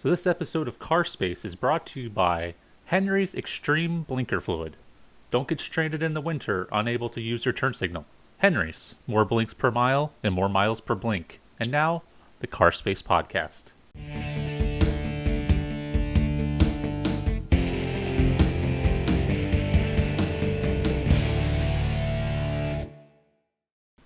So this episode of Car Space is brought to you by Henry's Extreme Blinker Fluid. Don't get stranded in the winter, unable to use your turn signal. Henry's, more blinks per mile and more miles per blink. And now, the Car Space Podcast.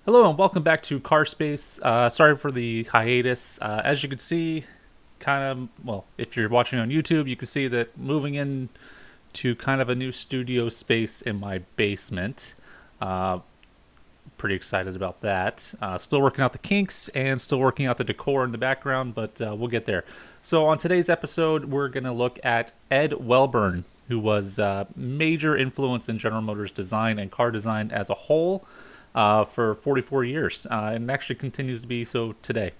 Hello and welcome back to Car Space. Sorry for the hiatus. As you can see, if you're watching on YouTube, you can see that moving in to kind of a new studio space in my basement. Pretty excited about that. Still working out the kinks and still working out the decor in the background, but we'll get there. So on today's episode, we're going to look at Ed Welburn, who was a major influence in General Motors design and car design as a whole for 44 years, and actually continues to be so today.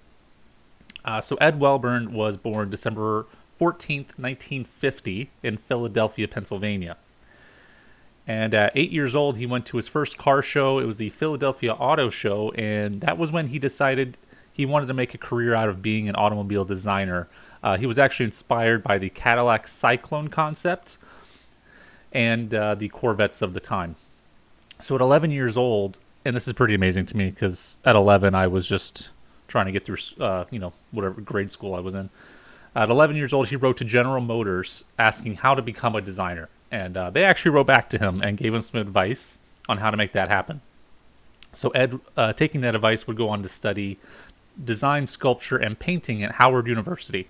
So Ed Welburn was born December 14th, 1950 in Philadelphia, Pennsylvania. And at 8 years old, he went to his first car show. It was the Philadelphia Auto Show, and that was when he decided he wanted to make a career out of being an automobile designer. He was actually inspired by the Cadillac Cyclone concept and the Corvettes of the time. So at 11 years old, and this is pretty amazing to me because at 11 I was just trying to get through, whatever grade school I was in. At 11 years old, he wrote to General Motors asking how to become a designer. And they actually wrote back to him and gave him some advice on how to make that happen. So Ed, taking that advice, would go on to study design, sculpture, and painting at Howard University,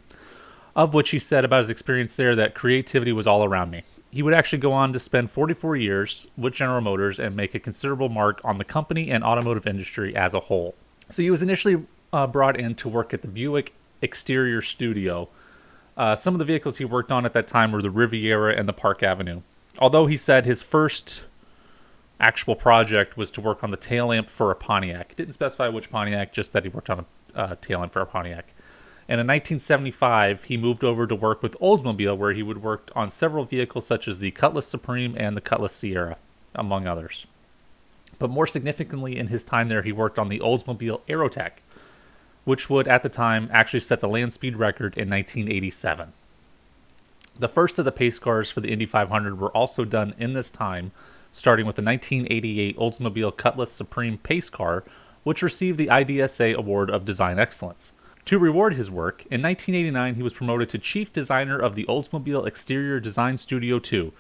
of which he said about his experience there that creativity was all around me. He would actually go on to spend 44 years with General Motors and make a considerable mark on the company and automotive industry as a whole. So he was initially brought in to work at the Buick exterior studio. Some of the vehicles he worked on at that time were the Riviera and the Park Avenue. Although he said his first actual project was to work on the tail lamp for a Pontiac. Didn't specify which Pontiac, just that he worked on a tail lamp for a Pontiac. And in 1975, he moved over to work with Oldsmobile, where he would work on several vehicles such as the Cutlass Supreme and the Cutlass Sierra, among others. But more significantly, in his time there, he worked on the Oldsmobile Aerotech, which would, at the time, actually set the land speed record in 1987. The first of the pace cars for the Indy 500 were also done in this time, starting with the 1988 Oldsmobile Cutlass Supreme pace car, which received the IDSA Award of Design Excellence. To reward his work, in 1989 he was promoted to Chief Designer of the Oldsmobile Exterior Design Studio 2,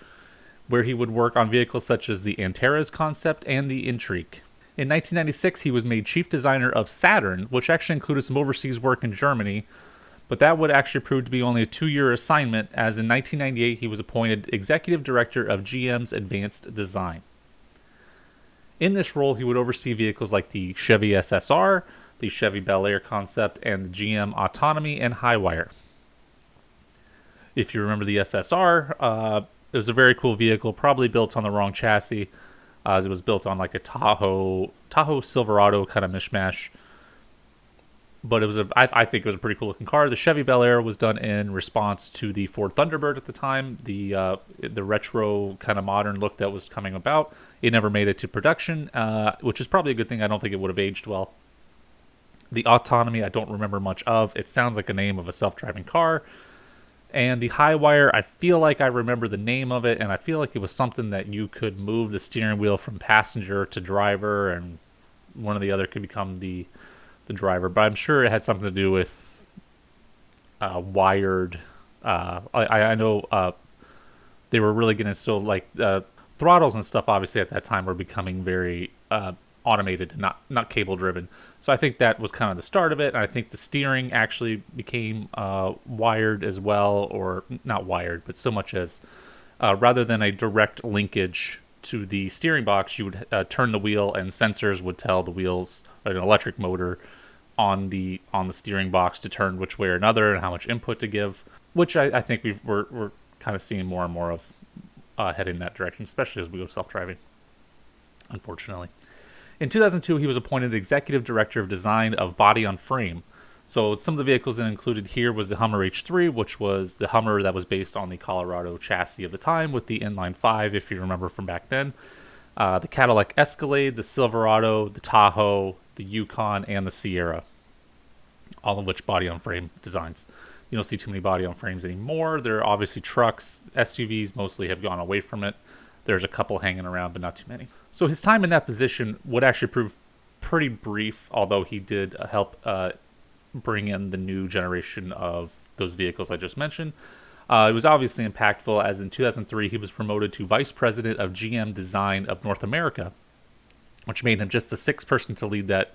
where he would work on vehicles such as the Antares concept and the Intrigue. In 1996, he was made chief designer of Saturn, which actually included some overseas work in Germany, but that would actually prove to be only a 2-year assignment, as in 1998 he was appointed executive director of GM's Advanced Design. In this role, he would oversee vehicles like the Chevy SSR, the Chevy Bel Air concept, and the GM Autonomy and Highwire. If you remember the SSR, it was a very cool vehicle, probably built on the wrong chassis. It was built on like a Tahoe Silverado kind of mishmash, but I think it was a pretty cool looking car. The Chevy Bel Air was done in response to the Ford Thunderbird at the time, the retro kind of modern look that was coming about. It never made it to production, which is probably a good thing. I don't think it would have aged well. The Autonomy I don't remember much of. It sounds like a name of a self-driving car. And the Highwire, I feel like I remember the name of it, and I feel like it was something that you could move the steering wheel from passenger to driver, and one or the other could become the driver. But I'm sure it had something to do with wired. I know they were really getting throttles and stuff. Obviously, at that time, were becoming very automated, not cable driven. So I think that was kind of the start of it. And I think the steering actually became wired as well, or not wired, but so much as rather than a direct linkage to the steering box, you would turn the wheel and sensors would tell the wheels, an electric motor on the steering box to turn which way or another and how much input to give, which I think we're kind of seeing more and more of heading in that direction, especially as we go self-driving, unfortunately. In 2002, he was appointed Executive Director of Design of Body on Frame. So some of the vehicles that included here was the Hummer H3, which was the Hummer that was based on the Colorado chassis of the time with the inline 5, if you remember from back then. The Cadillac Escalade, the Silverado, the Tahoe, the Yukon, and the Sierra, all of which body on frame designs. You don't see too many body on frames anymore. There are obviously trucks. SUVs mostly have gone away from it. There's a couple hanging around, but not too many. So his time in that position would actually prove pretty brief, although he did help bring in the new generation of those vehicles I just mentioned. It was obviously impactful, as in 2003 he was promoted to Vice President of GM Design of North America, which made him just the sixth person to lead that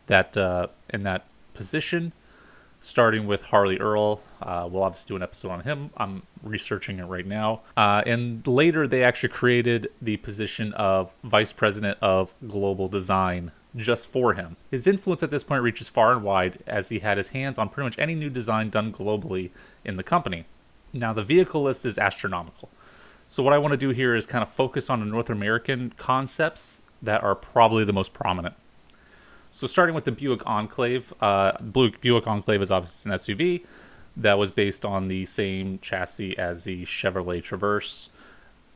in that position, starting with Harley Earl. We'll obviously do an episode on him. I'm researching it right now. And later they actually created the position of Vice President of Global Design just for him. His influence at this point reaches far and wide, as he had his hands on pretty much any new design done globally in the company. Now, the vehicle list is astronomical. So what I want to do here is kind of focus on the North American concepts that are probably the most prominent. So starting with the Buick Enclave. Buick Enclave is obviously an SUV that was based on the same chassis as the Chevrolet Traverse.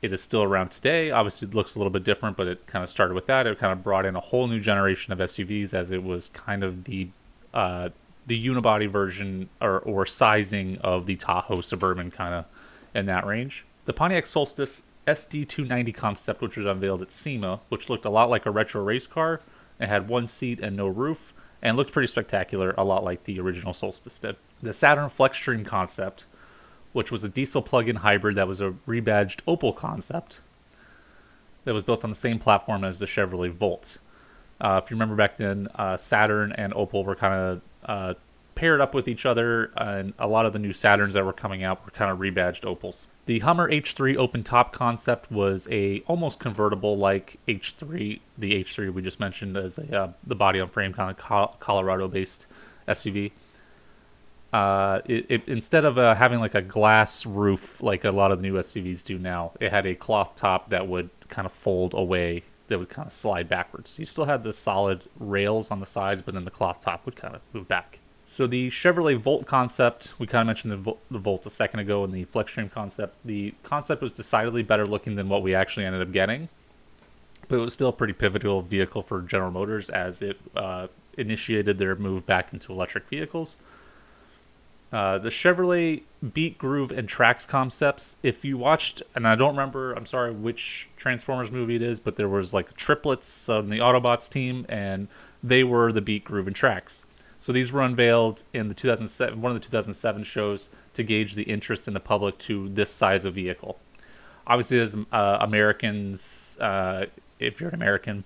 It is still around today. Obviously, it looks a little bit different, but it kind of started with that. It kind of brought in a whole new generation of SUVs, as it was kind of the unibody version or sizing of the Tahoe Suburban, kind of in that range. The Pontiac Solstice SD290 concept, which was unveiled at SEMA, which looked a lot like a retro race car. It had one seat and no roof, and looked pretty spectacular, a lot like the original Solstice did. The Saturn Flexstream concept, which was a diesel plug-in hybrid that was a rebadged Opel concept that was built on the same platform as the Chevrolet Volt. If you remember back then, Saturn and Opel were kind of paired up with each other, and a lot of the new Saturns that were coming out were kind of rebadged Opels. The Hummer H3 open top concept was a almost convertible like H3. The H3 we just mentioned as the body on frame kind of Colorado-based SUV. Instead of having like a glass roof like a lot of the new SUVs do now, it had a cloth top that would kind of fold away, that would kind of slide backwards. You still had the solid rails on the sides, but then the cloth top would kind of move back. So the Chevrolet Volt concept, we kind of mentioned the Volt a second ago, and the Flexstream concept. The concept was decidedly better looking than what we actually ended up getting, but it was still a pretty pivotal vehicle for General Motors, as it initiated their move back into electric vehicles. The Chevrolet Beat, Groove, and Trax concepts, if you watched, and I don't remember, I'm sorry, which Transformers movie it is, but there was like triplets on the Autobots team, and they were the Beat, Groove, and Trax. So these were unveiled in the 2007, one of the 2007 shows, to gauge the interest in the public to this size of vehicle. Obviously, as Americans, if you're an American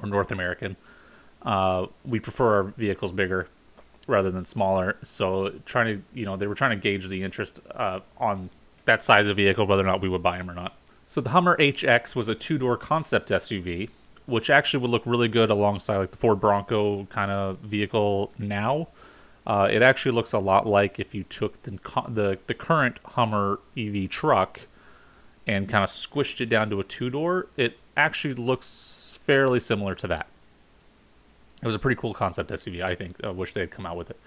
or North American, we prefer our vehicles bigger rather than smaller. So they were trying to gauge the interest on that size of vehicle, whether or not we would buy them or not. So the Hummer HX was a two-door concept SUV, which actually would look really good alongside like the Ford Bronco kind of vehicle now. It actually looks a lot like if you took the current Hummer EV truck and kind of squished it down to a two-door. It actually looks fairly similar to that. It was a pretty cool concept SUV, I think. I wish they had come out with it.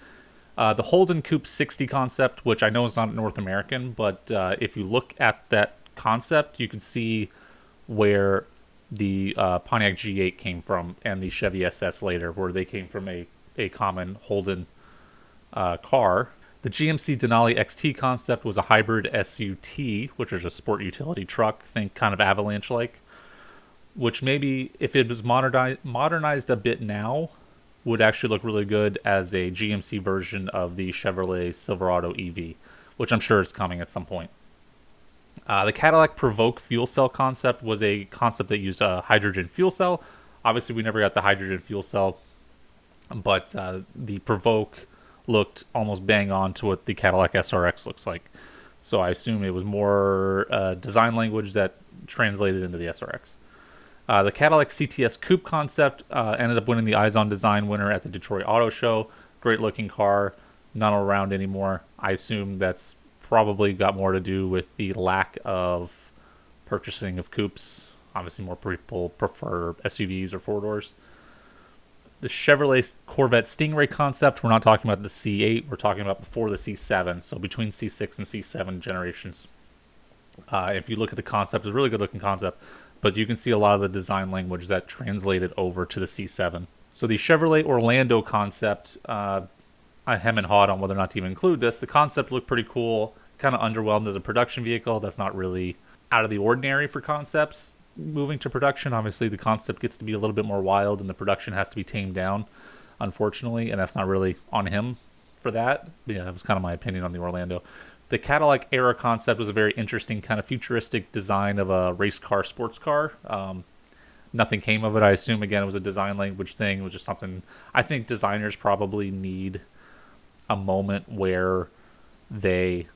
The Holden Coupe 60 concept, which I know is not North American, but if you look at that concept, you can see where the Pontiac G8 came from, and the Chevy SS later, where they came from a common Holden car. The GMC Denali XT concept was a hybrid SUT, which is a sport utility truck, think kind of Avalanche-like, which maybe, if it was modernized a bit now, would actually look really good as a GMC version of the Chevrolet Silverado EV, which I'm sure is coming at some point. The Cadillac Provoke fuel cell concept was a concept that used a hydrogen fuel cell. Obviously, we never got the hydrogen fuel cell, but the Provoke looked almost bang on to what the Cadillac SRX looks like. So I assume it was more design language that translated into the SRX. The Cadillac CTS Coupe concept ended up winning the Eyes on Design winner at the Detroit Auto Show. Great looking car, not around anymore. I assume that's probably got more to do with the lack of purchasing of coupes. Obviously, more people prefer SUVs or four doors. The Chevrolet Corvette Stingray concept, we're not talking about the C8, we're talking about before the C7, so between C6 and C7 generations. If you look at the concept, it's a really good looking concept, but you can see a lot of the design language that translated over to the C7. So the Chevrolet Orlando concept, I hem and hawed on whether or not to even include this. The concept looked pretty cool. Kind of underwhelmed as a production vehicle. That's not really out of the ordinary for concepts moving to production. Obviously, the concept gets to be a little bit more wild, and the production has to be tamed down, unfortunately, and that's not really on him for that. But yeah, that was kind of my opinion on the Orlando. The Cadillac Era concept was a very interesting kind of futuristic design of a race car, sports car. Nothing came of it. I assume, again, it was a design language thing. It was just something I think designers probably need a moment where they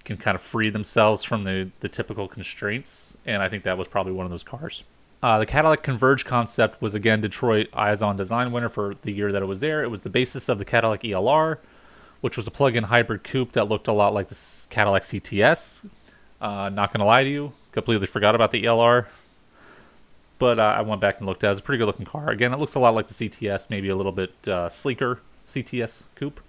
can kind of free themselves from the typical constraints, and I think that was probably one of those cars. The Cadillac Converge concept was, again, Detroit Eyes on Design winner for the year that it was there. It was the basis of the Cadillac ELR, which was a plug-in hybrid coupe that looked a lot like the Cadillac CTS. Not going to lie to you, completely forgot about the ELR, but I went back and looked at it. It's a pretty good-looking car. Again, it looks a lot like the CTS, maybe a little bit sleeker CTS coupe.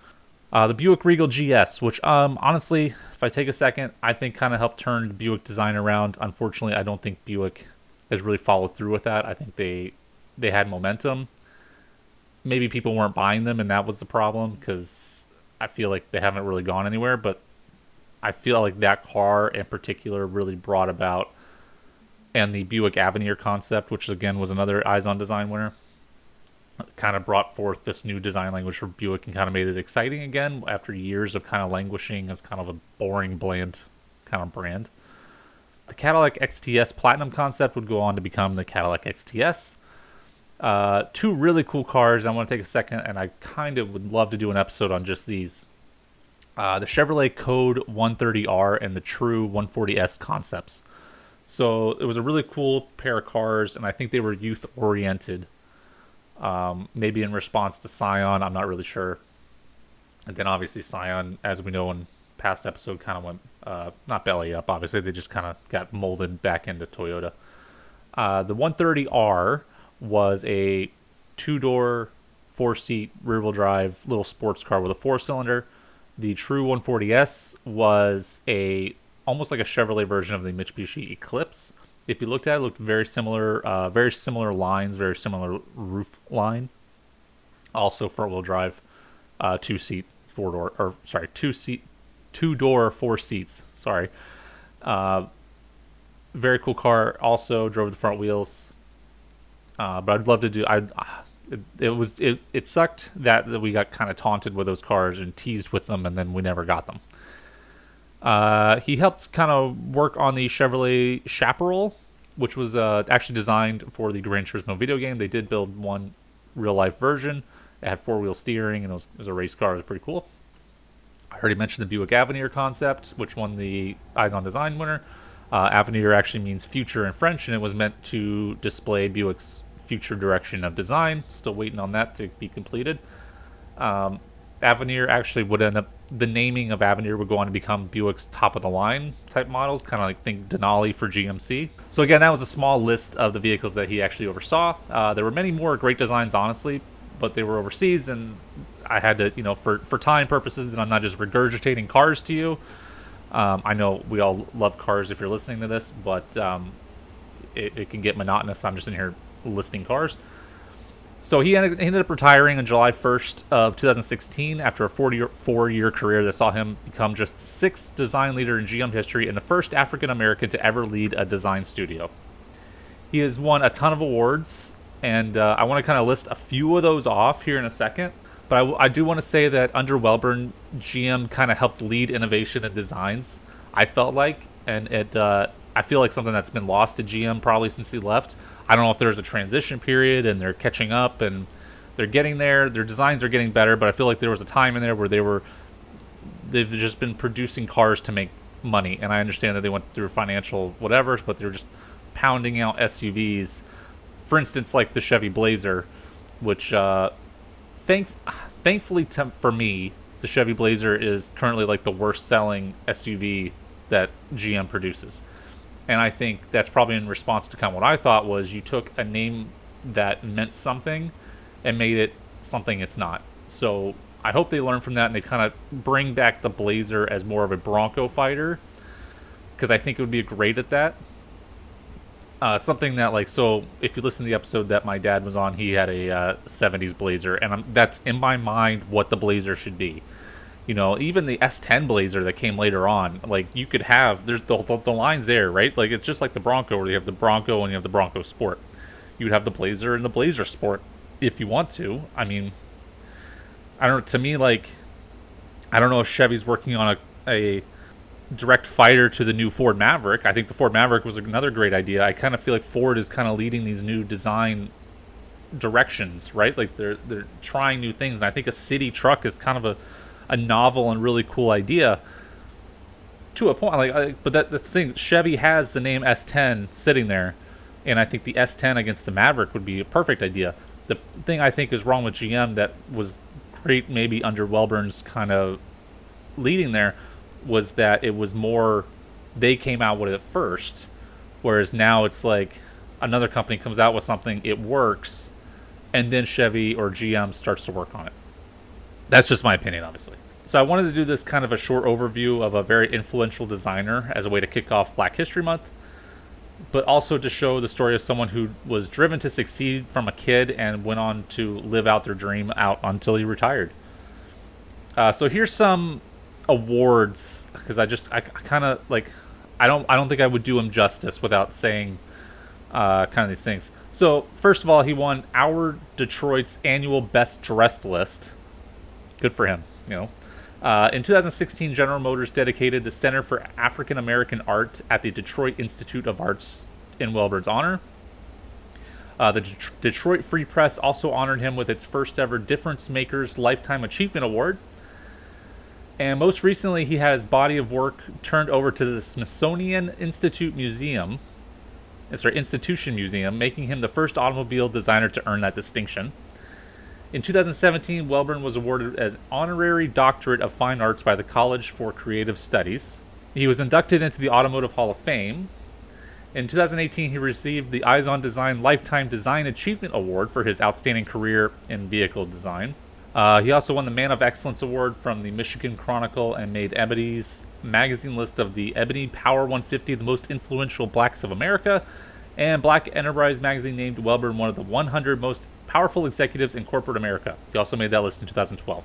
The Buick Regal GS, which honestly, if I take a second, I think kind of helped turn the Buick design around. Unfortunately, I don't think Buick has really followed through with that. I think they had momentum. Maybe people weren't buying them, and that was the problem, because I feel like they haven't really gone anywhere. But I feel like that car in particular really brought about, and the Buick Avenir concept, which again was another Eyes on Design winner, kind of brought forth this new design language for Buick and kind of made it exciting again after years of kind of languishing as kind of a boring, bland kind of brand. The Cadillac XTS Platinum concept would go on to become the Cadillac XTS. Two really cool cars. I want to take a second, and I kind of would love to do an episode on just these. The Chevrolet Code 130R and the True 140S concepts. So it was a really cool pair of cars, and I think they were youth-oriented. Maybe in response to Scion, I'm not really sure. And then obviously Scion, as we know in past episode, kind of went not belly up. Obviously, they just kind of got molded back into Toyota. The 130R was a two-door, four-seat, rear-wheel drive little sports car with a four-cylinder. The True 140S was almost like a Chevrolet version of the Mitsubishi Eclipse. If you looked at it, it looked very similar lines, very similar roof line. Also front-wheel drive, two-door, four seats. Sorry. Very cool car. Also drove the front wheels. But I'd love to do. It sucked that we got kind of taunted with those cars and teased with them, and then we never got them. He helped kind of work on the Chevrolet Chaparral, which was actually designed for the Gran Turismo video game. They did build one real-life version. It had four-wheel steering, and it was a race car. It was pretty cool. I already mentioned the Buick Avenir concept, which won the Eyes on Design winner. Avenir actually means future in French, and it was meant to display Buick's future direction of design. Still waiting on that to be completed. Avenir actually would end up, the naming of Avenir would go on to become Buick's top-of-the-line type models, kind of like think Denali for GMC. So again, that was a small list of the vehicles that he actually oversaw. There were many more great designs, honestly, but they were overseas, and I had to, for time purposes, and I'm not just regurgitating cars to you. I know we all love cars if you're listening to this, but it can get monotonous. I'm just in here listing cars. So he ended up retiring on July 1st of 2016 after a 4-year career that saw him become just the sixth design leader in GM history and the first African-American to ever lead a design studio. He has won a ton of awards, and I want to kind of list a few of those off here in a second. But I do want to say that under Welburn, GM kind of helped lead innovation and designs, I felt like. And I feel like something that's been lost to GM probably since he left. I don't know if there's a transition period and they're catching up and they're getting there. Their designs are getting better, but I feel like there was a time in there where they've just been producing cars to make money. And I understand that they went through financial whatevers, but they were just pounding out SUVs. For instance, like the Chevy Blazer, which thankfully for me, the Chevy Blazer is currently like the worst selling SUV that GM produces. And I think that's probably in response to kind of what I thought was you took a name that meant something and made it something it's not. So I hope they learn from that and they kind of bring back the Blazer as more of a Bronco fighter, because I think it would be great at that. Something that, like, so if you listen to the episode that my dad was on, he had a 70s Blazer, and that's in my mind what the Blazer should be. You know, even the S10 Blazer that came later on, like, you could have, there's the lines there, right? Like, it's just like the Bronco, where you have the Bronco and you have the Bronco Sport. You would have the Blazer and the Blazer Sport if you want to. I mean, I don't, to me, like, I don't know if Chevy's working on a direct fighter to the new Ford Maverick. I think the Ford Maverick was another great idea. I kind of feel like Ford is kind of leading these new design directions, right? Like they're trying new things, and I think a city truck is kind of a novel and really cool idea to a point. But that's the thing. Chevy has the name S10 sitting there, and I think the S10 against the Maverick would be a perfect idea. The thing I think is wrong with GM that was great maybe under Welburn's kind of leading there was that it was more, they came out with it first, whereas now it's like another company comes out with something, it works, and then Chevy or GM starts to work on it. That's just my opinion, obviously. So I wanted to do this kind of a short overview of a very influential designer as a way to kick off Black History Month, but also to show the story of someone who was driven to succeed from a kid and went on to live out their dream out until he retired. So here's some awards, because I kind of like, I don't think I would do him justice without saying kind of these things. So first of all, he won Our Detroit's annual Best Dressed list. Good for him, you know. In 2016, General Motors dedicated the Center for African American Art at the Detroit Institute of Arts in Welburn's honor. The Detroit Free Press also honored him with its first ever Difference Makers Lifetime Achievement Award. And most recently, he had his body of work turned over to the Smithsonian Institution Museum, making him the first automobile designer to earn that distinction. In 2017, Welburn was awarded an honorary doctorate of fine arts by the College for Creative Studies. He was inducted into the Automotive Hall of Fame. In 2018, he received the Eyes on Design Lifetime Design Achievement Award for his outstanding career in vehicle design. He also won the Man of Excellence Award from the Michigan Chronicle and made Ebony's magazine list of the Ebony Power 150, the most influential blacks of America, and Black Enterprise magazine named Welburn one of the 100 most powerful executives in corporate America. He also made that list in 2012.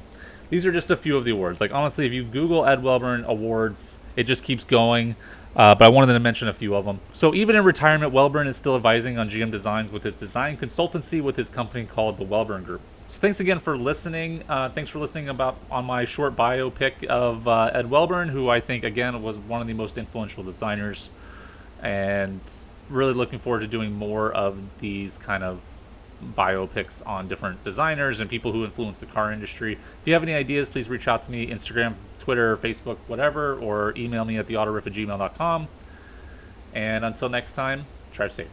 These are just a few of the awards. Like, honestly, if you Google Ed Welburn awards, it just keeps going. But I wanted to mention a few of them. So even in retirement, Welburn is still advising on GM designs with his design consultancy with his company called the Welburn Group. So thanks again for listening. Thanks for listening on my short biopic of Ed Welburn, who I think, again, was one of the most influential designers. And really looking forward to doing more of these kind of biopics on different designers and people who influence the car industry. If you have any ideas, please reach out to me, Instagram, Twitter, Facebook, whatever, or email me at theautoriff@gmail.com. And until next time, drive safe.